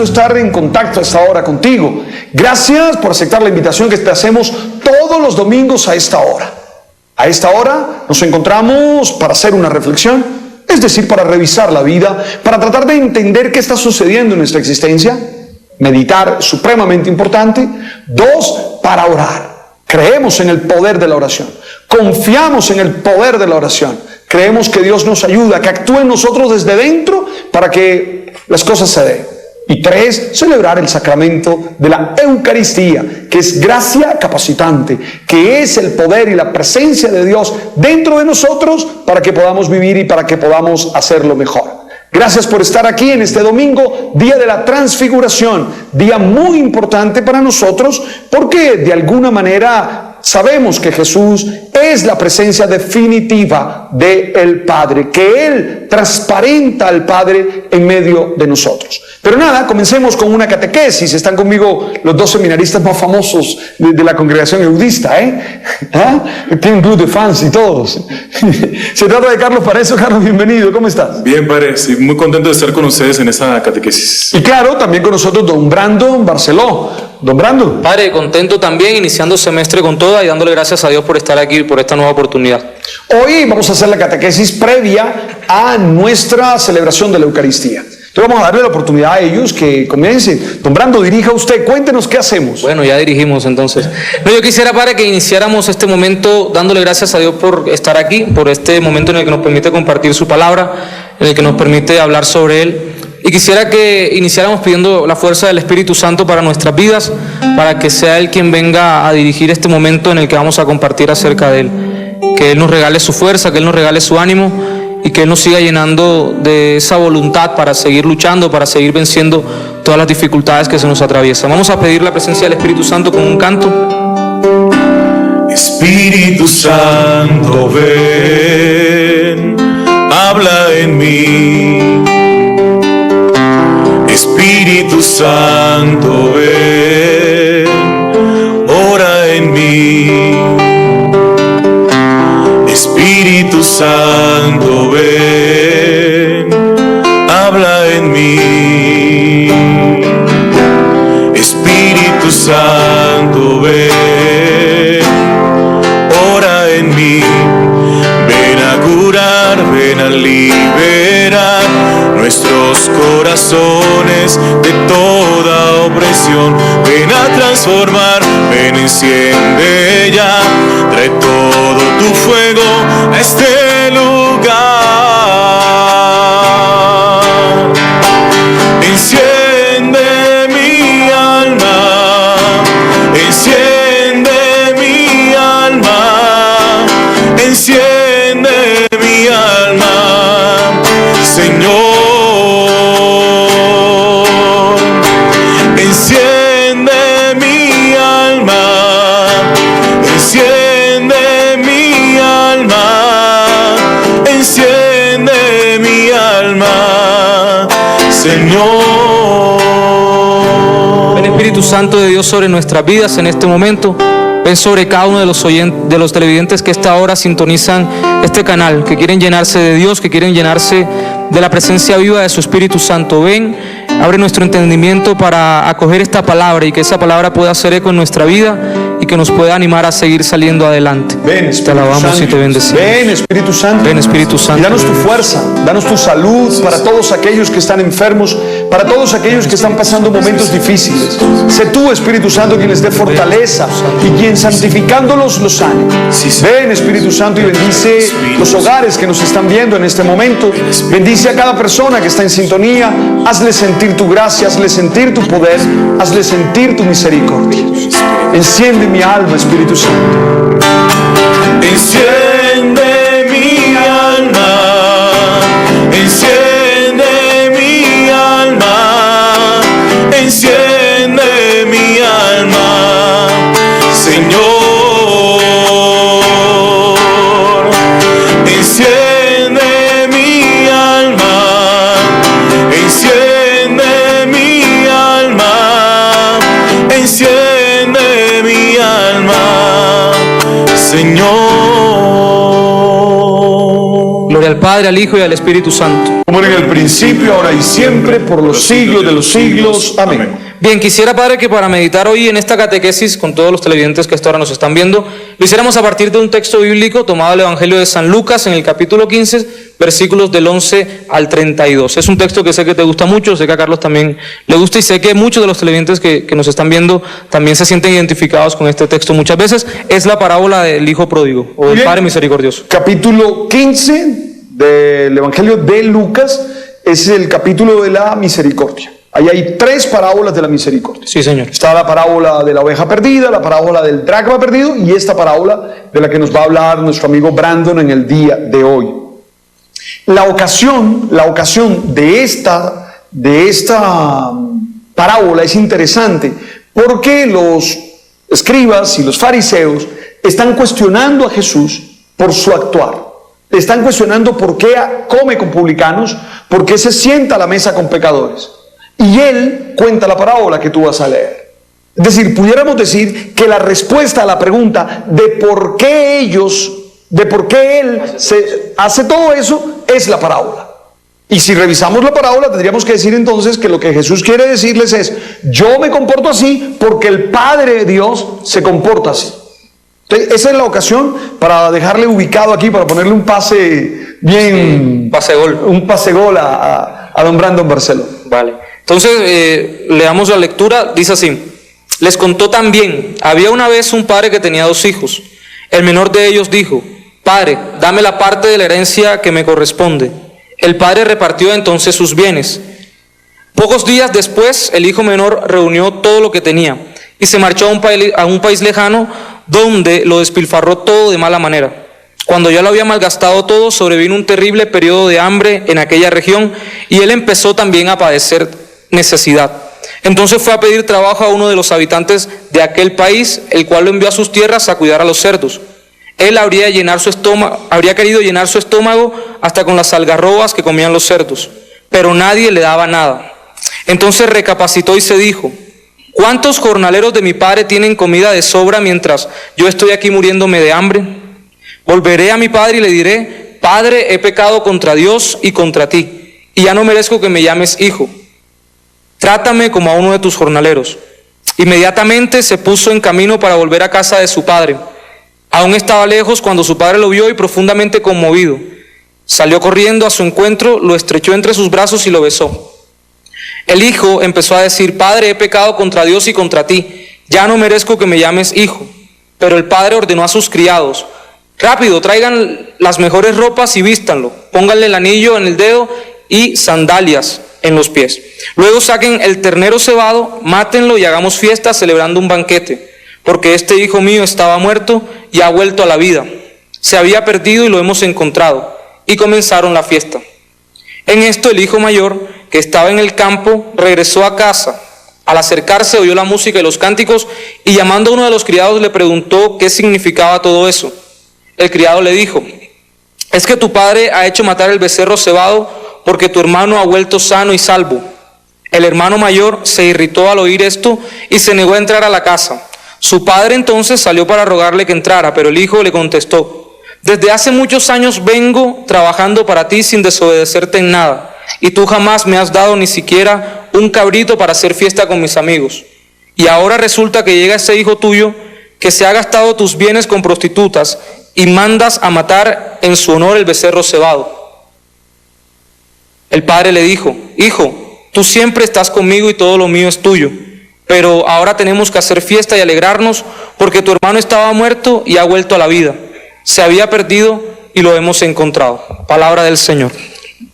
Estar en contacto a esta hora contigo. Gracias por aceptar la invitación que te hacemos todos los domingos a esta hora. A esta hora nos encontramos para hacer una reflexión, es decir, para revisar la vida, para tratar de entender qué está sucediendo en nuestra existencia. Meditar, supremamente importante. 2, para orar. Creemos en el poder de la oración. Confiamos en el poder de la oración. Creemos que Dios nos ayuda, que actúe en nosotros desde dentro para que las cosas se den. Y 3, celebrar el sacramento de la Eucaristía, que es gracia capacitante, que es el poder y la presencia de Dios dentro de nosotros para que podamos vivir y para que podamos hacerlo mejor. Gracias por estar aquí en este domingo, día de la Transfiguración, día muy importante para nosotros porque de alguna manera sabemos que Jesús es la presencia definitiva del Padre, que Él transparenta al Padre en medio de nosotros. Pero nada, comencemos con una catequesis. Están conmigo los 2 seminaristas más famosos de la congregación eudista, Tienen club de fans y todos. Se trata de Carlos Parezo. Carlos, bienvenido, ¿cómo estás? Bien, padre, sí, muy contento de estar con ustedes en esta catequesis. Y claro, también con nosotros don Brando Barceló. Don Brando. Padre, contento también, iniciando semestre con toda y dándole gracias a Dios por estar aquí, por esta nueva oportunidad. Hoy vamos a hacer la catequesis previa a nuestra celebración de la Eucaristía. Entonces vamos a darle la oportunidad a ellos que comiencen. Don Brando, dirija usted, cuéntenos qué hacemos. Bueno, ya dirigimos entonces. No, yo quisiera, padre, que iniciáramos este momento dándole gracias a Dios por estar aquí, por este momento en el que nos permite compartir su palabra, en el que nos permite hablar sobre Él. Y quisiera que iniciáramos pidiendo la fuerza del Espíritu Santo para nuestras vidas, para que sea Él quien venga a dirigir este momento en el que vamos a compartir acerca de Él. Que Él nos regale su fuerza, que Él nos regale su ánimo y que Él nos siga llenando de esa voluntad para seguir luchando, para seguir venciendo todas las dificultades que se nos atraviesan. Vamos a pedir la presencia del Espíritu Santo con un canto. Espíritu Santo, ven, habla en mí. Espíritu Santo, ven, ora en mí. Espíritu Santo, ven, habla en mí. Espíritu Santo, ven, ora en mí. Ven a curar, ven a liberar nuestros corazones de toda opresión. Ven a transformar, ven, enciende ya, trae todo tu fuego a este lugar. Enciende mi alma, enciende mi alma, enciende mi alma, Señor. Enciende mi alma, enciende mi alma, enciende mi alma, Señor. Ven, Espíritu Santo de Dios, sobre nuestras vidas en este momento. Ven sobre cada uno de los televidentes que a esta hora sintonizan este canal, que quieren llenarse de Dios, que quieren llenarse de la presencia viva de su Espíritu Santo. Ven, abre nuestro entendimiento para acoger esta palabra y que esa palabra pueda hacer eco en nuestra vida y que nos pueda animar a seguir saliendo adelante. Ven, Espíritu te alabamos Santo. Y te bendecimos. Ven, Espíritu Santo. Ven, Espíritu Santo. Y danos tu fuerza, danos tu salud para todos aquellos que están enfermos, para todos aquellos que están pasando momentos difíciles. Sé tú, Espíritu Santo, quien les dé fortaleza y quien santificándolos los sane. Ven, Espíritu Santo, y bendice los hogares que nos están viendo en este momento. Bendice a cada persona que está en sintonía. Hazle sentir tu gracia, hazle sentir tu poder, hazle sentir tu misericordia. Enciende mi alma, Espíritu Santo. Enciende mi alma, enciende mi alma, enciende mi alma, Señor. Enciende mi alma, enciende mi alma, enciende mi alma, Señor. al Padre, al Hijo y al Espíritu Santo. Como era en el principio, ahora y siempre, por los siglos de los siglos. Amén. Bien, quisiera, Padre, que para meditar hoy en esta catequesis, con todos los televidentes que hasta ahora nos están viendo, lo hiciéramos a partir de un texto bíblico tomado del Evangelio de San Lucas, en el capítulo 15, versículos del 11 al 32. Es un texto que sé que te gusta mucho, sé que a Carlos también le gusta, y sé que muchos de los televidentes que nos están viendo también se sienten identificados con este texto muchas veces. Es la parábola del Hijo Pródigo, o del Padre Misericordioso. Capítulo 15 del Evangelio de Lucas es el capítulo de la misericordia. Ahí hay 3 parábolas de la misericordia. Sí, Señor. Está la parábola de la oveja perdida, la parábola del dracma perdido y esta parábola de la que nos va a hablar nuestro amigo Brandon en el día de hoy. La ocasión de esta parábola es interesante porque los escribas y los fariseos están cuestionando a Jesús por su actuar. Le están cuestionando por qué come con publicanos, por qué se sienta a la mesa con pecadores. Y él cuenta la parábola que tú vas a leer. Es decir, pudiéramos decir que la respuesta a la pregunta de por qué él se hace todo eso es la parábola. Y si revisamos la parábola tendríamos que decir entonces que lo que Jesús quiere decirles es: yo me comporto así porque el Padre de Dios se comporta así. Entonces, esa es la ocasión para dejarle ubicado aquí, para ponerle un pase bien, un pase gol a don Brandon Barceló. Vale. Entonces, leamos la lectura, dice así: les contó también, había una vez un padre que tenía 2 hijos. El menor de ellos dijo: Padre, dame la parte de la herencia que me corresponde. El padre repartió entonces sus bienes. Pocos días después, el hijo menor reunió todo lo que tenía y se marchó a un país lejano, donde lo despilfarró todo de mala manera. Cuando ya lo había malgastado todo, sobrevino un terrible periodo de hambre en aquella región y él empezó también a padecer necesidad. Entonces fue a pedir trabajo a uno de los habitantes de aquel país, el cual lo envió a sus tierras a cuidar a los cerdos. Él habría querido llenar su estómago hasta con las algarrobas que comían los cerdos, pero nadie le daba nada. Entonces recapacitó y se dijo: ¿cuántos jornaleros de mi padre tienen comida de sobra mientras yo estoy aquí muriéndome de hambre? Volveré a mi padre y le diré: Padre, he pecado contra Dios y contra ti, y ya no merezco que me llames hijo. Trátame como a uno de tus jornaleros. Inmediatamente se puso en camino para volver a casa de su padre. Aún estaba lejos cuando su padre lo vio y profundamente conmovido. Salió corriendo a su encuentro, lo estrechó entre sus brazos y lo besó. El hijo empezó a decir: Padre, he pecado contra Dios y contra ti, ya no merezco que me llames hijo. Pero el padre ordenó a sus criados: rápido, traigan las mejores ropas y vístanlo, pónganle el anillo en el dedo y sandalias en los pies. Luego saquen el ternero cebado, mátenlo y hagamos fiesta celebrando un banquete, porque este hijo mío estaba muerto y ha vuelto a la vida. Se había perdido y lo hemos encontrado. Y comenzaron la fiesta. En esto el hijo mayor, que estaba en el campo, regresó a casa. Al acercarse oyó la música y los cánticos y llamando a uno de los criados le preguntó qué significaba todo eso. El criado le dijo: es que tu padre ha hecho matar el becerro cebado porque tu hermano ha vuelto sano y salvo. El hermano mayor se irritó al oír esto y se negó a entrar a la casa. Su padre entonces salió para rogarle que entrara, pero el hijo le contestó: desde hace muchos años vengo trabajando para ti sin desobedecerte en nada, y tú jamás me has dado ni siquiera un cabrito para hacer fiesta con mis amigos. Y ahora resulta que llega ese hijo tuyo que se ha gastado tus bienes con prostitutas y mandas a matar en su honor el becerro cebado. El padre le dijo: hijo, tú siempre estás conmigo y todo lo mío es tuyo, pero ahora tenemos que hacer fiesta y alegrarnos porque tu hermano estaba muerto y ha vuelto a la vida. Se había perdido y lo hemos encontrado. Palabra del Señor.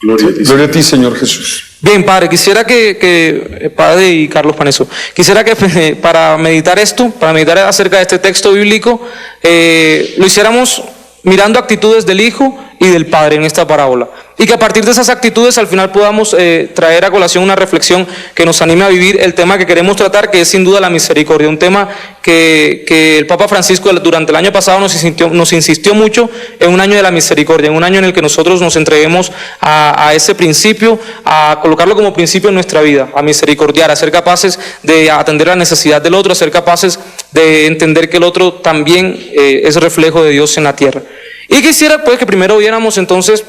Gloria a ti, Señor Jesús. Bien, Padre, quisiera que Padre y Carlos Paneso, quisiera que para meditar acerca de este texto bíblico, lo hiciéramos mirando actitudes del Hijo y del Padre en esta parábola. Y que a partir de esas actitudes al final podamos traer a colación una reflexión que nos anime a vivir el tema que queremos tratar, que es sin duda la misericordia. Un tema que el Papa Francisco durante el año pasado nos insistió mucho en un año de la misericordia, en un año en el que nosotros nos entreguemos a ese principio, a colocarlo como principio en nuestra vida, a misericordiar, a ser capaces de atender la necesidad del otro, a ser capaces de entender que el otro también es reflejo de Dios en la tierra. Y quisiera pues que primero viéramos entonces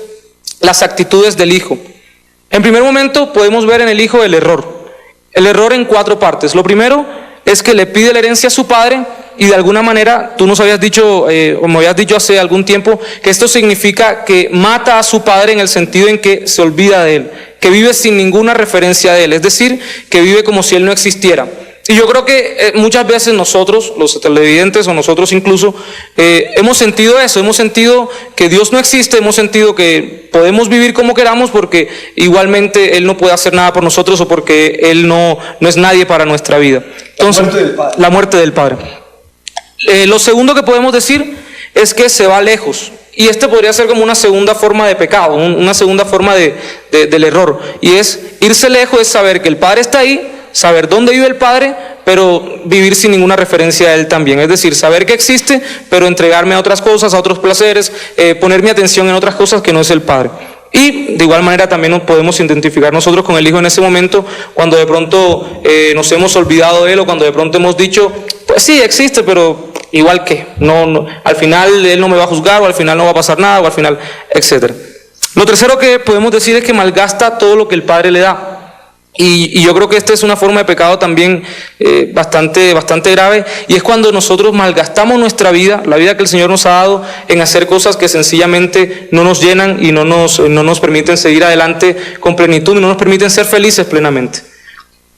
las actitudes del hijo. En primer momento podemos ver en el hijo el error en 4 partes. Lo primero es que le pide la herencia a su padre y de alguna manera, tú nos habías dicho, o me habías dicho hace algún tiempo, que esto significa que mata a su padre en el sentido en que se olvida de él, que vive sin ninguna referencia de él, es decir, que vive como si él no existiera. Y yo creo que muchas veces nosotros, los televidentes o nosotros incluso, hemos sentido eso, hemos sentido que Dios no existe, hemos sentido que podemos vivir como queramos porque igualmente Él no puede hacer nada por nosotros o porque Él no es nadie para nuestra vida. Entonces, la muerte del Padre. Lo segundo que podemos decir es que se va lejos. Y este podría ser como una segunda forma de pecado, una segunda forma del error. Y es irse lejos, es saber que el Padre está ahí, saber dónde vive el Padre, pero vivir sin ninguna referencia a Él también. Es decir, saber que existe, pero entregarme a otras cosas, a otros placeres, poner mi atención en otras cosas que no es el Padre. Y de igual manera también nos podemos identificar nosotros con el Hijo en ese momento, cuando de pronto nos hemos olvidado de Él o cuando de pronto hemos dicho, pues sí, existe, pero igual que, no, al final Él no me va a juzgar o al final no va a pasar nada o al final, etc. Lo tercero que podemos decir es que malgasta todo lo que el Padre le da. Y yo creo que esta es una forma de pecado también bastante grave, y es cuando nosotros malgastamos nuestra vida, la vida que el Señor nos ha dado, en hacer cosas que sencillamente no nos llenan y no nos permiten seguir adelante con plenitud y no nos permiten ser felices plenamente.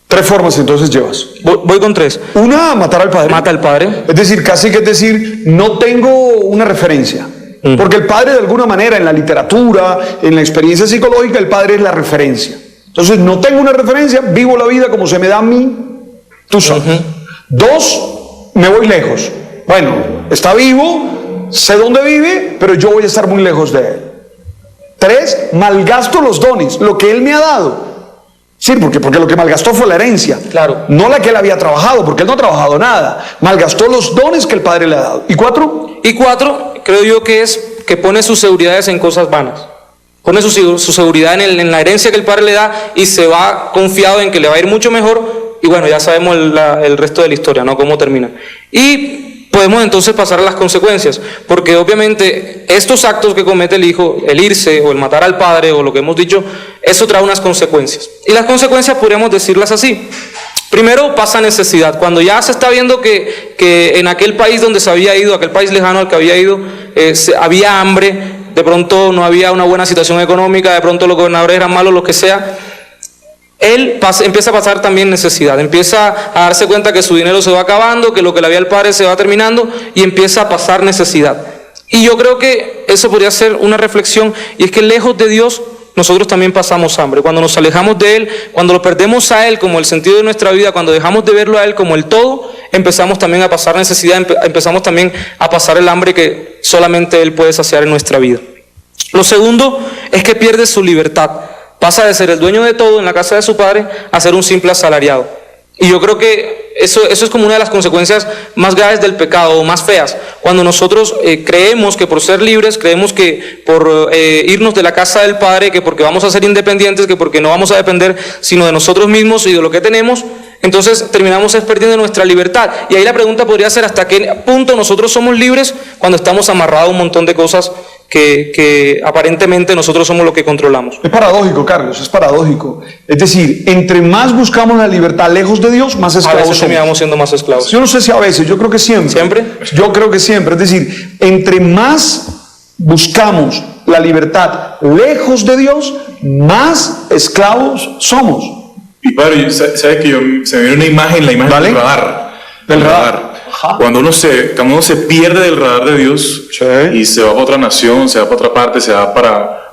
3 formas entonces llevas. Voy con 3. Una, matar al padre. Mata al padre. Es decir, casi que es decir, no tengo una referencia. Porque el padre de alguna manera en la literatura, en la experiencia psicológica, el padre es la referencia. Entonces no tengo una referencia, vivo la vida como se me da a mí, tú sabes. 2, me voy lejos. Bueno, está vivo, sé dónde vive, pero yo voy a estar muy lejos de él. 3, malgasto los dones, lo que él me ha dado. Sí, porque lo que malgastó fue la herencia, claro, no la que él había trabajado, porque él no ha trabajado nada. Malgastó los dones que el Padre le ha dado. ¿Y 4? Y 4, creo yo que es que pone sus seguridades en cosas vanas. Pone su seguridad en la herencia que el Padre le da y se va confiado en que le va a ir mucho mejor. Y bueno, ya sabemos el resto de la historia, ¿no? Cómo termina. Y podemos entonces pasar a las consecuencias, porque obviamente estos actos que comete el hijo, el irse o el matar al padre o lo que hemos dicho, eso trae unas consecuencias. Y las consecuencias podríamos decirlas así. Primero pasa necesidad. Cuando ya se está viendo que en aquel país donde se había ido, aquel país lejano al que había ido, había hambre, de pronto no había una buena situación económica, de pronto los gobernadores eran malos, lo que sea, él empieza a pasar también necesidad, empieza a darse cuenta que su dinero se va acabando, que lo que le había al padre se va terminando y empieza a pasar necesidad. Y yo creo que eso podría ser una reflexión, y es que lejos de Dios nosotros también pasamos hambre. Cuando nos alejamos de Él, cuando lo perdemos a Él como el sentido de nuestra vida, cuando dejamos de verlo a Él como el todo, empezamos también a pasar necesidad, empezamos también a pasar el hambre que solamente Él puede saciar en nuestra vida. Lo segundo es que pierde su libertad. Pasa de ser el dueño de todo en la casa de su padre a ser un simple asalariado. Y yo creo que eso es como una de las consecuencias más graves del pecado, o más feas. Cuando nosotros creemos que por ser libres, creemos que por irnos de la casa del Padre, que porque vamos a ser independientes, que porque no vamos a depender sino de nosotros mismos y de lo que tenemos, entonces terminamos perdiendo nuestra libertad. Y ahí la pregunta podría ser: ¿hasta qué punto nosotros somos libres cuando estamos amarrados a un montón de cosas que aparentemente nosotros somos los que controlamos? Es paradójico, Carlos, es paradójico. Es decir, entre más buscamos la libertad lejos de Dios, más esclavos somos. A veces terminamos siendo más esclavos. Yo no sé si a veces, yo creo que siempre. ¿Siempre? Yo creo que siempre. Es decir, entre más buscamos la libertad lejos de Dios, más esclavos somos. Y padre, ¿sabes que se me viene una imagen, la imagen ¿Vale? del radar? Del radar. Cuando uno se pierde del radar de Dios, sí, y se va para otra nación, se va para otra parte, se va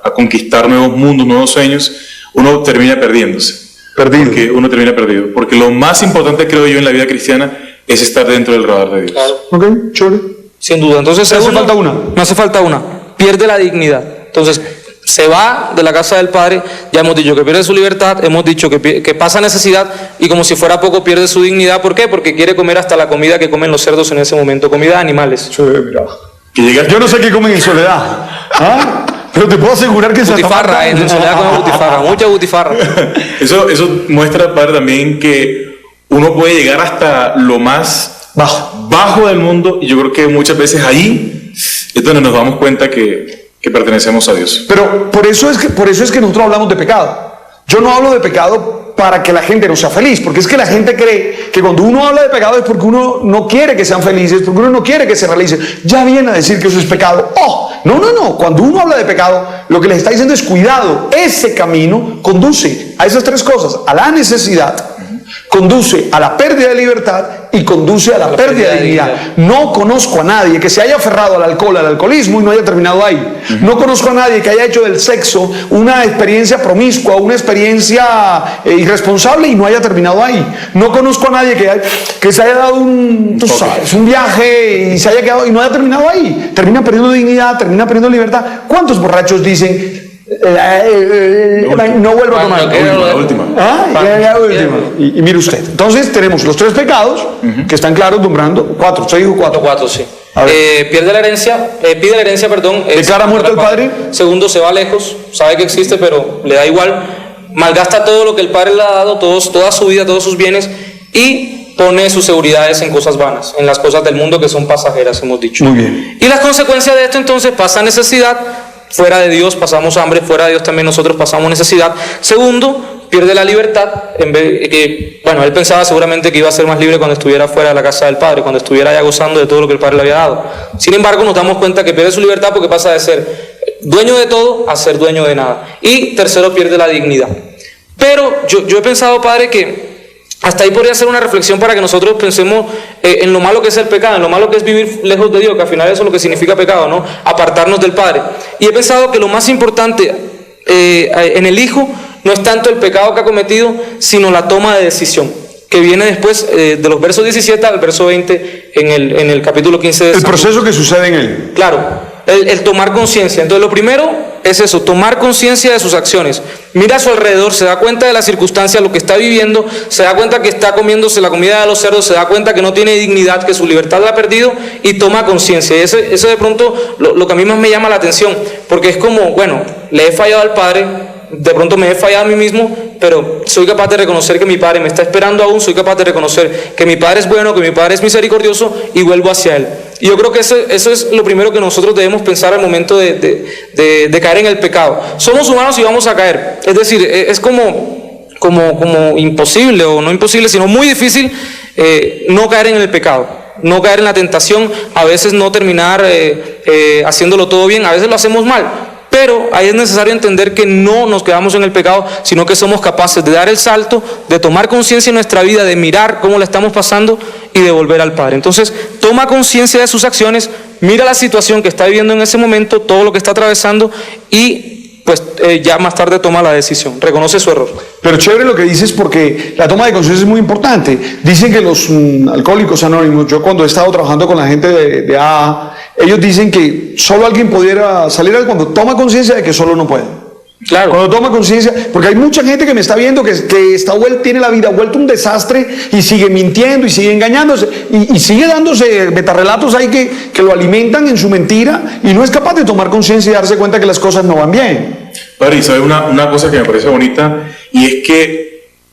a conquistar nuevos mundos, nuevos sueños, uno termina perdiéndose. Porque uno termina perdido. Porque lo más importante, creo yo, en la vida cristiana es estar dentro del radar de Dios. Ok, chévere. Sin duda. Entonces, ¿Me hace falta una? No hace falta una. Pierde la dignidad. Entonces, se va de la casa del Padre, ya hemos dicho que pierde su libertad, hemos dicho que pasa necesidad, y como si fuera poco pierde su dignidad. ¿Por qué? Porque quiere comer hasta la comida que comen los cerdos en ese momento, comida de animales. Sí, mira. Yo no sé qué comen en Soledad, ¿ah? Pero te puedo asegurar que butifarra, en Soledad come butifarra, mucha butifarra. Eso muestra, padre, también que uno puede llegar hasta lo más bajo del mundo, y yo creo que muchas veces ahí es donde nos damos cuenta que que pertenecemos a Dios. Pero por eso es que nosotros hablamos de pecado. Yo no hablo de pecado para que la gente no sea feliz, porque es que la gente cree que cuando uno habla de pecado es porque uno no quiere que sean felices, porque uno no quiere que se realicen. Ya viene a decir que eso es pecado. No. Cuando uno habla de pecado, lo que les está diciendo es cuidado. Ese camino conduce a esas tres cosas: a la necesidad, conduce a la pérdida de libertad y conduce a la pérdida de dignidad. No conozco a nadie que se haya aferrado al alcohol, al alcoholismo y no haya terminado ahí. No conozco a nadie que haya hecho del sexo una experiencia promiscua, una experiencia irresponsable y no haya terminado ahí. No conozco a nadie que se haya dado un viaje y se haya quedado y no haya terminado ahí. Termina perdiendo dignidad, termina perdiendo libertad. ¿Cuántos borrachos dicen no vuelvo a tomar? La última. Y mire usted, entonces tenemos los tres pecados que están claros, nombrando cuatro. ¿Usted dijo cuatro? Cuatro, sí. Pide la herencia, declara muerto el padre. Segundo, se va lejos, sabe que existe pero le da igual, malgasta todo lo que el padre le ha dado, toda su vida, todos sus bienes, y pone sus seguridades en cosas vanas, en las cosas del mundo que son pasajeras, hemos dicho. Muy bien. Y las consecuencias de esto entonces: pasa necesidad. Fuera de Dios pasamos hambre, fuera de Dios también nosotros pasamos necesidad. Segundo, pierde la libertad. Él pensaba seguramente que iba a ser más libre cuando estuviera fuera de la casa del Padre, cuando estuviera ya gozando de todo lo que el Padre le había dado. Sin embargo, nos damos cuenta que pierde su libertad porque pasa de ser dueño de todo a ser dueño de nada. Y tercero, pierde la dignidad. Pero yo he pensado, Padre, que hasta ahí podría ser una reflexión para que nosotros pensemos en lo malo que es el pecado, en lo malo que es vivir lejos de Dios, que al final eso es lo que significa pecado, ¿no? Apartarnos del Padre. Y he pensado que lo más importante en el Hijo no es tanto el pecado que ha cometido, sino la toma de decisión, que viene después de los versos 17 al verso 20 en el capítulo 15 de el proceso que sucede en él. Claro, el tomar conciencia. Entonces lo primero es eso, tomar conciencia de sus acciones. Mira a su alrededor, se da cuenta de las circunstancias, lo que está viviendo, se da cuenta que está comiéndose la comida de los cerdos, se da cuenta que no tiene dignidad, que su libertad la ha perdido, y toma conciencia. Y eso de pronto lo que a mí más me llama la atención, porque es como, bueno, le he fallado al Padre, de pronto me he fallado a mí mismo, pero soy capaz de reconocer que mi Padre me está esperando aún, soy capaz de reconocer que mi Padre es bueno, que mi Padre es misericordioso, y vuelvo hacia Él. Y yo creo que eso es lo primero que nosotros debemos pensar al momento de caer en el pecado. Somos humanos y vamos a caer. Es decir, es como imposible, o no imposible, sino muy difícil no caer en el pecado, no caer en la tentación, a veces no terminar haciéndolo todo bien, a veces lo hacemos mal. Pero ahí es necesario entender que no nos quedamos en el pecado, sino que somos capaces de dar el salto, de tomar conciencia en nuestra vida, de mirar cómo la estamos pasando y de volver al Padre. Entonces, toma conciencia de sus acciones, mira la situación que está viviendo en ese momento, todo lo que está atravesando, y pues ya más tarde toma la decisión, reconoce su error. Pero chévere lo que dices, porque la toma de conciencia es muy importante. Dicen que los alcohólicos anónimos, yo cuando he estado trabajando con la gente de AA, ellos dicen que solo alguien pudiera salir cuando toma conciencia de que solo no puede. Claro. Cuando toma conciencia, porque hay mucha gente que me está viendo que tiene la vida vuelta un desastre y sigue mintiendo y sigue engañándose y sigue dándose metarrelatos ahí que lo alimentan en su mentira y no es capaz de tomar conciencia y darse cuenta que las cosas no van bien. Padre, y sabe una cosa que me parece bonita, y es que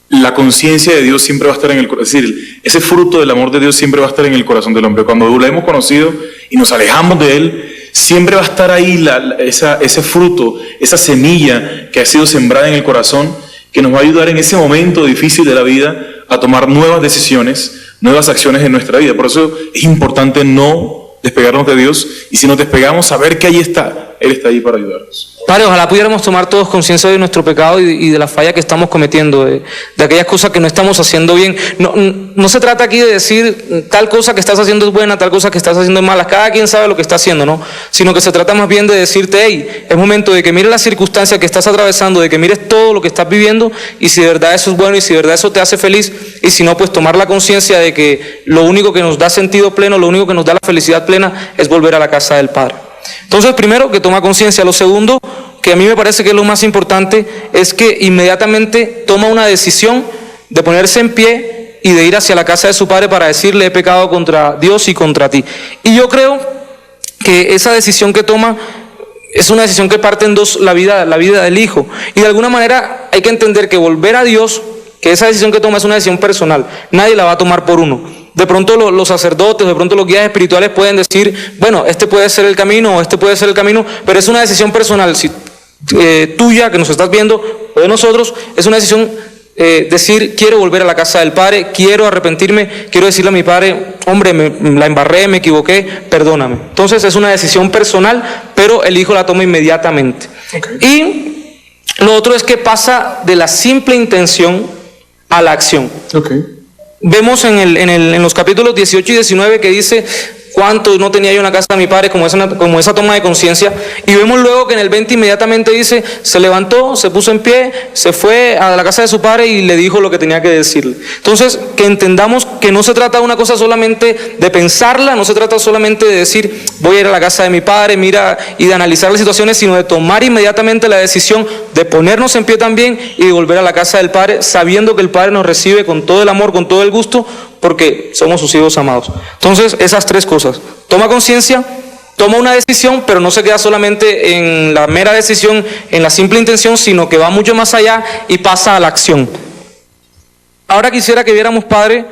la conciencia de Dios siempre va a estar en el corazón, es decir, ese fruto del amor de Dios siempre va a estar en el corazón del hombre. Cuando lo hemos conocido y nos alejamos de Él, siempre va a estar ahí ese fruto, esa semilla que ha sido sembrada en el corazón, que nos va a ayudar en ese momento difícil de la vida a tomar nuevas decisiones, nuevas acciones en nuestra vida. Por eso es importante no despegarnos de Dios, y si nos despegamos, saber que ahí está, Él está ahí para ayudarnos. Padre, ojalá pudiéramos tomar todos conciencia de nuestro pecado y de la falla que estamos cometiendo, de aquellas cosas que no estamos haciendo bien. No se trata aquí de decir tal cosa que estás haciendo es buena, tal cosa que estás haciendo es mala. Cada quien sabe lo que está haciendo, ¿no? Sino que se trata más bien de decirte, hey, es momento de que mires las circunstancias que estás atravesando, de que mires todo lo que estás viviendo, y si de verdad eso es bueno y si de verdad eso te hace feliz, y si no, pues tomar la conciencia de que lo único que nos da sentido pleno, lo único que nos da la felicidad plena es volver a la casa del Padre. Entonces, primero, que toma conciencia. Lo segundo, que a mí me parece que es lo más importante, es que inmediatamente toma una decisión de ponerse en pie y de ir hacia la casa de su Padre para decirle: he pecado contra Dios y contra ti. Y yo creo que esa decisión que toma es una decisión que parte en dos la vida del Hijo. Y de alguna manera hay que entender que volver a Dios, que esa decisión que toma es una decisión personal, nadie la va a tomar por uno. De pronto los sacerdotes, de pronto los guías espirituales pueden decir, bueno, este puede ser el camino o este puede ser el camino, pero es una decisión personal, si, tuya que nos estás viendo o de nosotros, es una decisión decir, quiero volver a la casa del Padre, quiero arrepentirme, quiero decirle a mi Padre, hombre, la embarré, me equivoqué, perdóname. Entonces es una decisión personal, pero el Hijo la toma inmediatamente. Okay. Y lo otro es que pasa de la simple intención a la acción. Okay. Vemos en los capítulos 18 y 19 que dice, cuánto no tenía yo una casa de mi Padre, como esa toma de conciencia, y vemos luego que en el 20 inmediatamente dice, se levantó, se puso en pie, se fue a la casa de su padre y le dijo lo que tenía que decirle. Entonces, que entendamos que no se trata de una cosa solamente de pensarla, no se trata solamente de decir, voy a ir a la casa de mi Padre, mira, y de analizar las situaciones, sino de tomar inmediatamente la decisión de ponernos en pie también y de volver a la casa del Padre, sabiendo que el Padre nos recibe con todo el amor, con todo el gusto, porque somos sus hijos amados. Entonces, esas tres cosas: toma conciencia, toma una decisión, pero no se queda solamente en la mera decisión, en la simple intención, sino que va mucho más allá y pasa a la acción. Ahora quisiera que viéramos, Padre,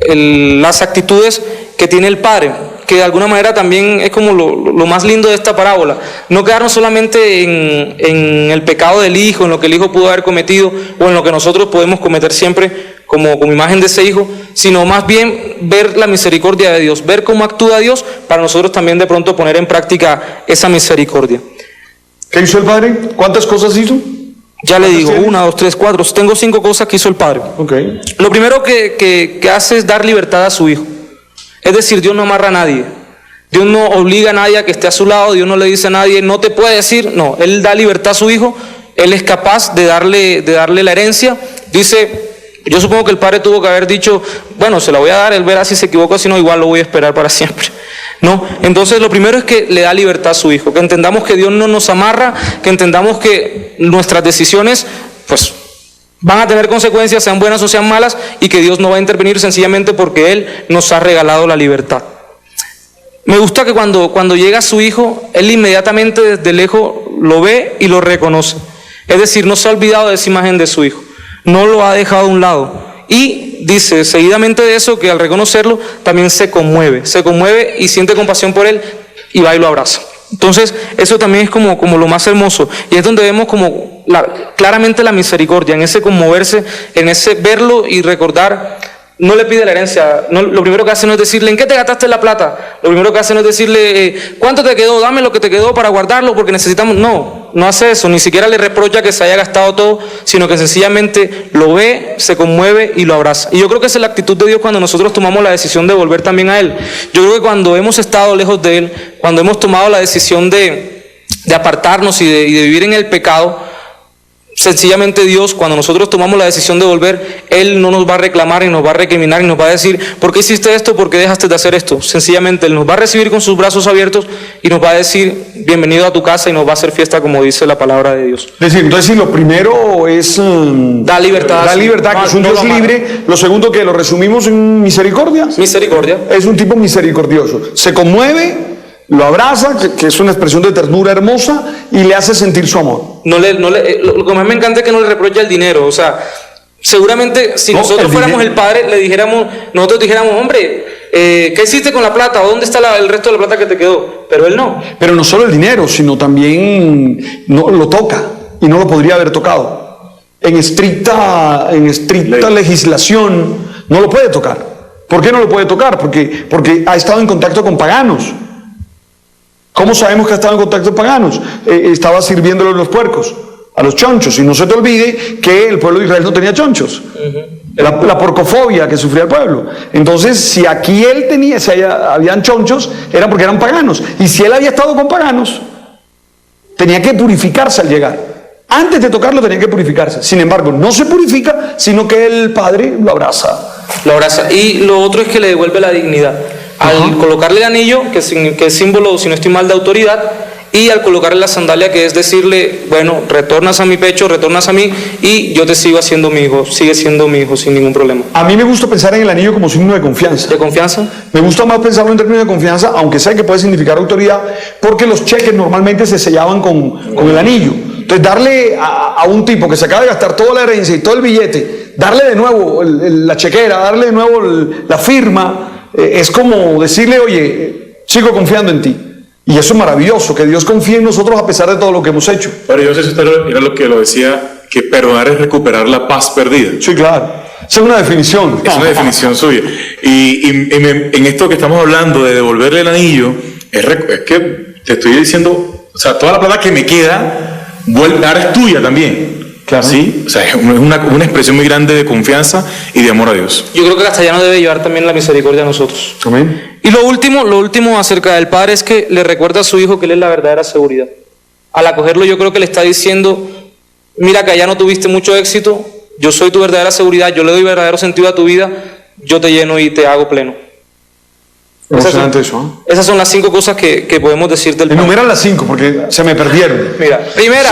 las actitudes que tiene el Padre, que de alguna manera también es como lo más lindo de esta parábola. No quedarnos solamente en el pecado del Hijo, en lo que el Hijo pudo haber cometido, o en lo que nosotros podemos cometer siempre como imagen de ese Hijo, sino más bien ver la misericordia de Dios, ver cómo actúa Dios, para nosotros también de pronto poner en práctica esa misericordia. ¿Qué hizo el Padre? ¿Cuántas cosas hizo? Ya le digo, 1, 2, 3, 4, tengo 5 cosas que hizo el Padre. Okay. Lo primero que hace es dar libertad a su Hijo. Es decir, Dios no amarra a nadie. Dios no obliga a nadie a que esté a su lado. Dios no le dice a nadie, no te puede decir. No, Él da libertad a su Hijo. Él es capaz de darle la herencia. Dice, yo supongo que el Padre tuvo que haber dicho, bueno, se la voy a dar, Él verá si se equivoca, si no, igual lo voy a esperar para siempre. No, entonces lo primero es que le da libertad a su Hijo. Que entendamos que Dios no nos amarra, que entendamos que nuestras decisiones, pues, van a tener consecuencias, sean buenas o sean malas, y que Dios no va a intervenir sencillamente porque Él nos ha regalado la libertad. Me gusta que cuando llega su Hijo, Él inmediatamente desde lejos lo ve y lo reconoce. Es decir, no se ha olvidado de esa imagen de su Hijo, no lo ha dejado a un lado. Y dice seguidamente de eso que al reconocerlo también se conmueve y siente compasión por Él y va y lo abraza. Entonces, eso también es como lo más hermoso, y es donde vemos claramente la misericordia, en ese conmoverse, en ese verlo y recordar. No le pide la herencia, no, lo primero que hace no es decirle, ¿en qué te gastaste la plata? Lo primero que hace no es decirle, ¿cuánto te quedó? Dame lo que te quedó para guardarlo porque necesitamos. No hace eso, ni siquiera le reprocha que se haya gastado todo, sino que sencillamente lo ve, se conmueve y lo abraza. Y yo creo que esa es la actitud de Dios cuando nosotros tomamos la decisión de volver también a Él. Yo creo que cuando hemos estado lejos de Él, cuando hemos tomado la decisión de apartarnos y de vivir en el pecado, sencillamente Dios, cuando nosotros tomamos la decisión de volver, Él no nos va a reclamar y nos va a recriminar y nos va a decir, ¿por qué hiciste esto? ¿Por qué dejaste de hacer esto? Sencillamente Él nos va a recibir con sus brazos abiertos y nos va a decir, bienvenido a tu casa, y nos va a hacer fiesta, como dice la palabra de Dios. Es decir, entonces lo primero es da libertad, que es un Dios libre. Lo segundo, que lo resumimos en misericordia. Misericordia. Es un tipo misericordioso. Se conmueve, lo abraza, que es una expresión de ternura hermosa, y le hace sentir su amor. Lo que más me encanta es que no le reprocha el dinero. O sea, seguramente si nosotros fuéramos el Padre, nosotros dijéramos, hombre, ¿qué hiciste con la plata? ¿O dónde está el resto de la plata que te quedó? Pero Él no. Pero no solo el dinero, sino también no lo toca, y no lo podría haber tocado. En estricta legislación no lo puede tocar. ¿Por qué no lo puede tocar? Porque ha estado en contacto con paganos. ¿Cómo sabemos que ha estado en contacto con paganos? Estaba sirviéndole a los puercos, a los chonchos. Y no se te olvide que el pueblo de Israel no tenía chonchos. La porcofobia que sufría el pueblo. Entonces, si aquí habían chonchos, era porque eran paganos. Y si él había estado con paganos, tenía que purificarse al llegar. Antes de tocarlo tenía que purificarse. Sin embargo, no se purifica, sino que el Padre lo abraza. Y lo otro es que le devuelve la dignidad. Al colocarle el anillo, que es símbolo, si no estoy mal, de autoridad, y al colocarle la sandalia, que es decirle, bueno, retornas a mi pecho, retornas a mí, y yo te sigo haciendo mi hijo, sigue siendo mi hijo sin ningún problema. A mí me gusta pensar en el anillo como signo de confianza. ¿De confianza? Me gusta más pensarlo en términos de confianza, aunque sé que puede significar autoridad, porque los cheques normalmente se sellaban con el anillo. Entonces, darle a un tipo que se acaba de gastar toda la herencia y todo el billete, darle de nuevo la chequera, darle de nuevo la firma, es como decirle, oye, sigo confiando en ti. Y eso es maravilloso, que Dios confíe en nosotros a pesar de todo lo que hemos hecho. Pero yo sé si usted era lo que lo decía, que perdonar es recuperar la paz perdida. Sí, claro. Esa es una definición. Es una definición suya. Y en esto que estamos hablando de devolverle el anillo, es que te estoy diciendo, o sea, toda la plata que me queda, ahora es tuya también. Claro. ¿Sí? O sea, es una expresión muy grande de confianza y de amor a Dios. Yo creo que Castellano debe llevar también la misericordia a nosotros. Amén. Y lo último acerca del padre es que le recuerda a su hijo que él es la verdadera seguridad. Al acogerlo, yo creo que le está diciendo, mira que allá no tuviste mucho éxito, yo soy tu verdadera seguridad, yo le doy verdadero sentido a tu vida, yo te lleno y te hago pleno. Esas son las 5 cosas que podemos decir del padre. Enumera las 5 porque se me perdieron. Mira, primera,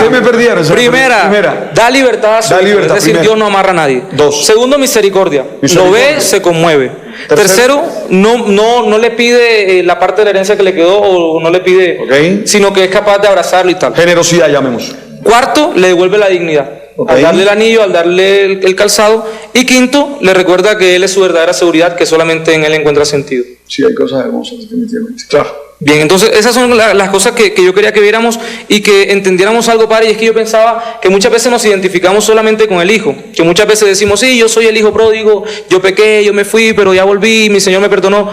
da libertad a su hijo, es decir, Dios no amarra a nadie. 2. Segundo, misericordia. Lo ve, se conmueve. Tercero, no le pide la parte de la herencia que le quedó o no le pide, sino que es capaz de abrazarlo y tal. Generosidad, llamemos. Cuarto, le devuelve la dignidad. Al darle el anillo, al darle el calzado. Y quinto, le recuerda que él es su verdadera seguridad, que solamente en él encuentra sentido. Sí, hay cosas hermosas, definitivamente. Claro. Bien, entonces esas son las cosas que yo quería que viéramos y que entendiéramos algo, padre, y es que yo pensaba que muchas veces nos identificamos solamente con el hijo, que muchas veces decimos, sí, yo soy el hijo pródigo, yo pequé, yo me fui, pero ya volví, mi Señor me perdonó,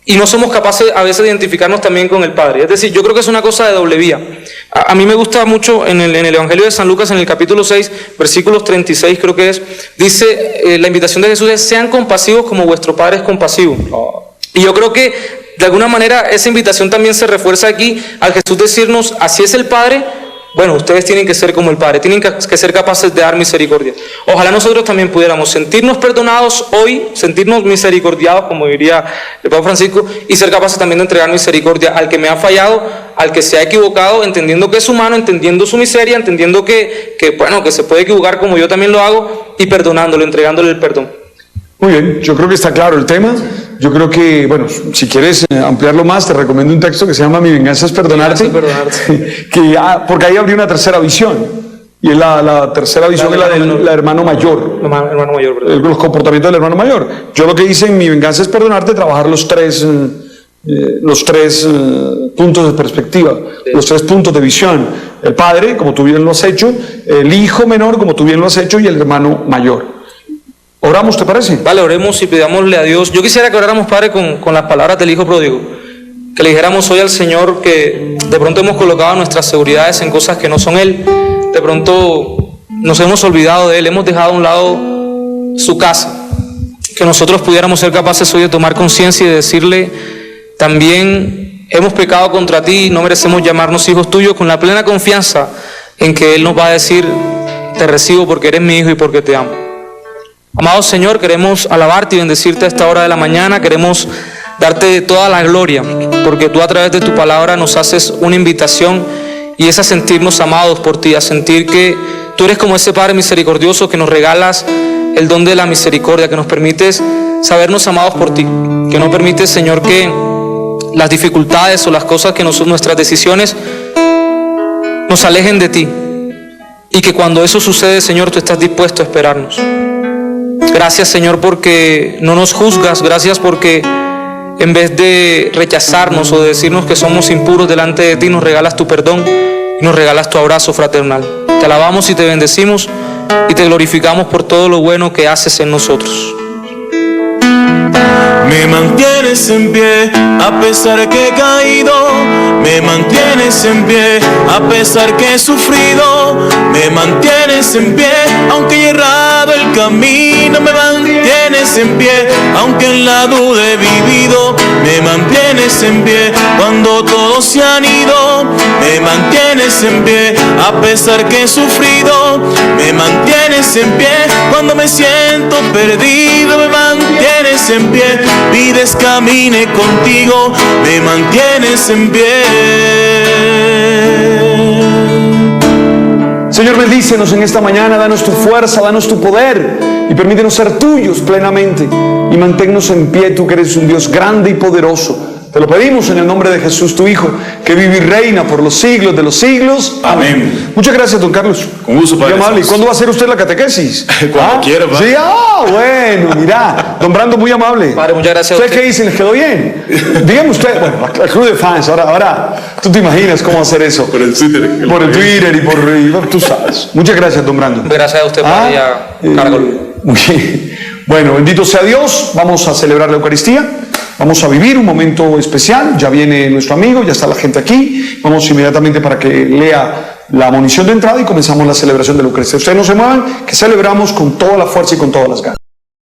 y no somos capaces a veces de identificarnos también con el Padre. Es decir, yo creo que es una cosa de doble vía. A mí me gusta mucho en el Evangelio de San Lucas, en el capítulo 6, versículos 36 creo que es, dice, la invitación de Jesús es, sean compasivos como vuestro Padre es compasivo. Y yo creo que de alguna manera esa invitación también se refuerza aquí al Jesús decirnos, así es el Padre, bueno, ustedes tienen que ser como el Padre, tienen que ser capaces de dar misericordia. Ojalá nosotros también pudiéramos sentirnos perdonados hoy, sentirnos misericordiados, como diría el Papa Francisco, y ser capaces también de entregar misericordia al que me ha fallado, al que se ha equivocado, entendiendo que es humano, entendiendo su miseria, entendiendo que se puede equivocar como yo también lo hago, y perdonándolo, entregándole el perdón. Muy bien, yo creo que está claro el tema. Yo creo que, bueno, si quieres ampliarlo más, te recomiendo un texto que se llama Mi venganza es perdonarte, porque ahí habría una tercera visión, y es la tercera visión es la del hermano mayor, los comportamientos del hermano mayor. Yo lo que hice en Mi venganza es perdonarte, trabajar los tres puntos de perspectiva, los 3 puntos de visión: el padre, como tú bien lo has hecho, el hijo menor, como tú bien lo has hecho, y el hermano mayor. ¿Oramos, te parece? Vale, oremos y pidámosle a Dios. Yo quisiera que oráramos, Padre, con las palabras del Hijo Pródigo. Que le dijéramos hoy al Señor que de pronto hemos colocado nuestras seguridades en cosas que no son Él. De pronto nos hemos olvidado de Él, hemos dejado a un lado su casa. Que nosotros pudiéramos ser capaces hoy de tomar conciencia y de decirle también, hemos pecado contra ti, no merecemos llamarnos hijos tuyos, con la plena confianza en que Él nos va a decir, te recibo porque eres mi hijo y porque te amo. Amado Señor, queremos alabarte y bendecirte a esta hora de la mañana, queremos darte toda la gloria, porque tú a través de tu palabra nos haces una invitación y es a sentirnos amados por ti, a sentir que tú eres como ese Padre misericordioso que nos regalas el don de la misericordia, que nos permites sabernos amados por ti, que no permites, Señor, que las dificultades o las cosas que nuestras decisiones nos alejen de ti, y que cuando eso sucede, Señor, tú estás dispuesto a esperarnos. Gracias, Señor, porque no nos juzgas. Gracias porque en vez de rechazarnos o de decirnos que somos impuros delante de ti, nos regalas tu perdón y nos regalas tu abrazo fraternal. Te alabamos y te bendecimos y te glorificamos por todo lo bueno que haces en nosotros. Me mantienes en pie a pesar que he caído, me mantienes en pie a pesar que he sufrido, me mantienes en pie aunque he errado el camino, me mantienes en pie aunque en la duda he vivido, me mantienes en pie cuando todos se han ido, me mantienes en pie a pesar que he sufrido, me mantienes en pie cuando me siento perdido, me mantienes en pie, pides camine contigo, me mantienes en pie. Señor, bendícenos en esta mañana, danos tu fuerza, danos tu poder y permítenos ser tuyos plenamente y manténnos en pie, tú que eres un Dios grande y poderoso. Te lo pedimos en el nombre de Jesús, tu Hijo, que vive y reina por los siglos de los siglos. Amén. Muchas gracias, don Carlos. Con gusto, padre. Muy amable. ¿Y cuándo va a hacer usted la catequesis? Cuando quiera, padre. Sí, bueno, mira. Don Brando, muy amable. Padre, muchas gracias a ¿Usted usted. qué dice? ¿Les quedó bien? Dígame usted, bueno, el club de fans, ahora, tú te imaginas cómo hacer eso. Por el Twitter. Por el Twitter y tú sabes. Muchas gracias, don Brando. Gracias a usted, padre, y a Carlos. Muy bien. Bueno, bendito sea Dios. Vamos a celebrar la Eucaristía. Vamos a vivir un momento especial. Ya viene nuestro amigo, ya está la gente aquí. Vamos inmediatamente para que lea la monición de entrada y comenzamos la celebración de la Eucaristía. Ustedes no se muevan, que celebramos con toda la fuerza y con todas las ganas.